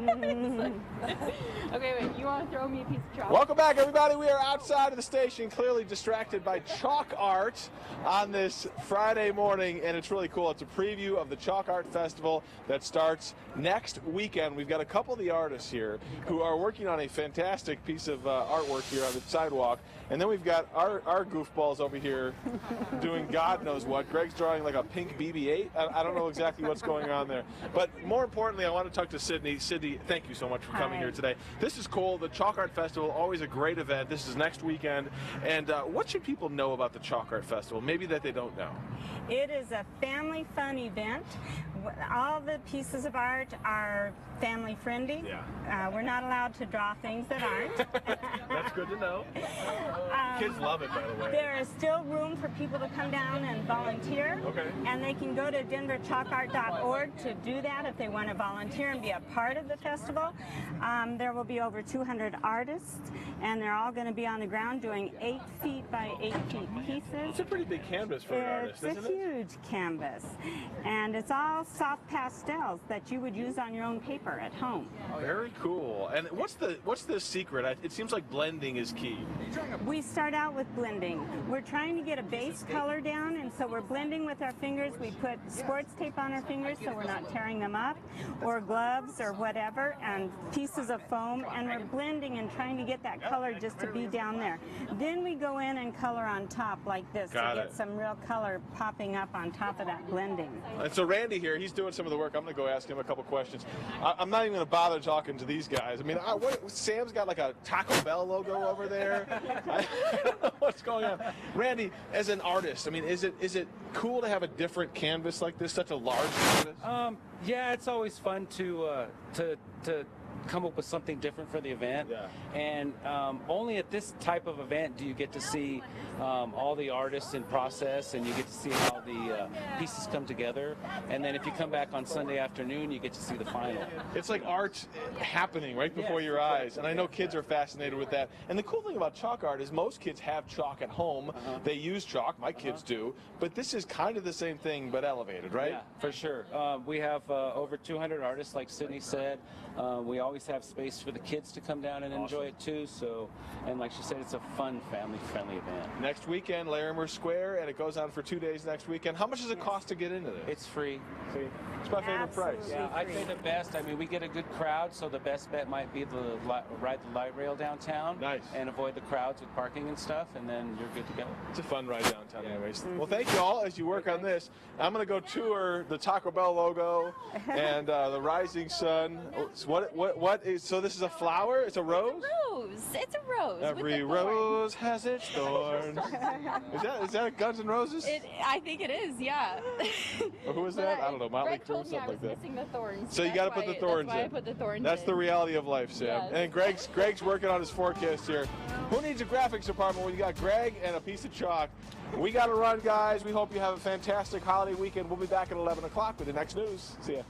Okay, wait, you want to throw me a piece of chocolate? Welcome back, everybody. We are outside of the station, clearly distracted by chalk art on this Friday morning, and it's really cool. It's a preview of the Chalk Art Festival that starts next weekend. We've got a couple of the artists here who are working on a fantastic piece of artwork here on the sidewalk, and then we've got our goofballs over here doing God knows what. Greg's drawing like a pink BB-8. I don't know exactly what's going on there. But more importantly, I want to talk to Sydney. Sydney, thank you so much for coming here today. This is cool. The Chalk Art Festival, always a great event. This is next weekend. And what should people know about the Chalk Art Festival, maybe that they don't know? It is a family fun event. All the pieces of art are family friendly. Yeah. We're not allowed to draw things that aren't. That's good to know. Kids love it, by the way. There is still room for people to come down and volunteer. Okay. And they can go to denverchalkart.org to do that if they want to volunteer and be a part of the festival. There will be over 200 artists, and they're all going to be on the ground doing 8 feet by 8 feet pieces. It's a pretty big canvas for an artist, isn't it? It's a huge canvas, and it's all soft pastels that you would use on your own paper at home. Very cool. And what's the secret? It seems like blending is key. We start out with blending. We're trying to get a base color down, and so we're blending with our fingers. We put sports tape on our fingers so we're not tearing them up, or gloves or whatever, and pieces of foam, and we're blending and trying to get that color just to be down there. Then we go in and color on top like this to get some real color popping up on top of that blending. And so Randy here, he's doing some of the work. I'm going to go ask him a couple questions. I'm not even going to bother talking to these guys. I mean, Sam's got like a Taco Bell logo over there. I don't know what's going on. Randy, as an artist, I mean, is it cool to have a different canvas like this, such a large canvas? Yeah, it's always fun to come up with something different for the event. Yeah. And only at this type of event do you get to see all the artists in process, and you get to see how the pieces come together. And then if you come back on Sunday afternoon, you get to see the final. It's like art happening right before your eyes, and I know kids are fascinated with that. And the cool thing about chalk art is most kids have chalk at home. They use chalk, my kids do, but this is kind of the same thing but elevated, right? Yeah, for sure. We have over 200 artists, like Sydney said. We always have space for the kids to come down and enjoy it too. So, and like she said, it's a fun, family-friendly event. Next weekend, Larimer Square, and it goes on for 2 days next weekend. How much does it cost to get into this? It's free. It's my favorite price. Yeah, I'd say the best. I mean, we get a good crowd, so the best bet might be to ride the light rail downtown. Nice. And avoid the crowds with parking and stuff, and then you're good to go. It's a fun ride downtown anyways. Well, thank you all as you work on this. I'm going to go tour the Taco Bell logo and the Rising Sun. So this is a flower? It's a rose? It's a rose. Every rose has its thorns. Is that Guns N' Roses? I think it is, yeah. Or who is that? I don't know. Motley Greg Crue, told me something I was like that. missing the thorns. So you got to put the thorns in. That's why I put the thorns That's in. the reality of life, Sam. Yes. And Greg's working on his forecast here. Who needs a graphics department when you got Greg and a piece of chalk? We got to run, guys. We hope you have a fantastic holiday weekend. We'll be back at 11 o'clock with the next news. See ya.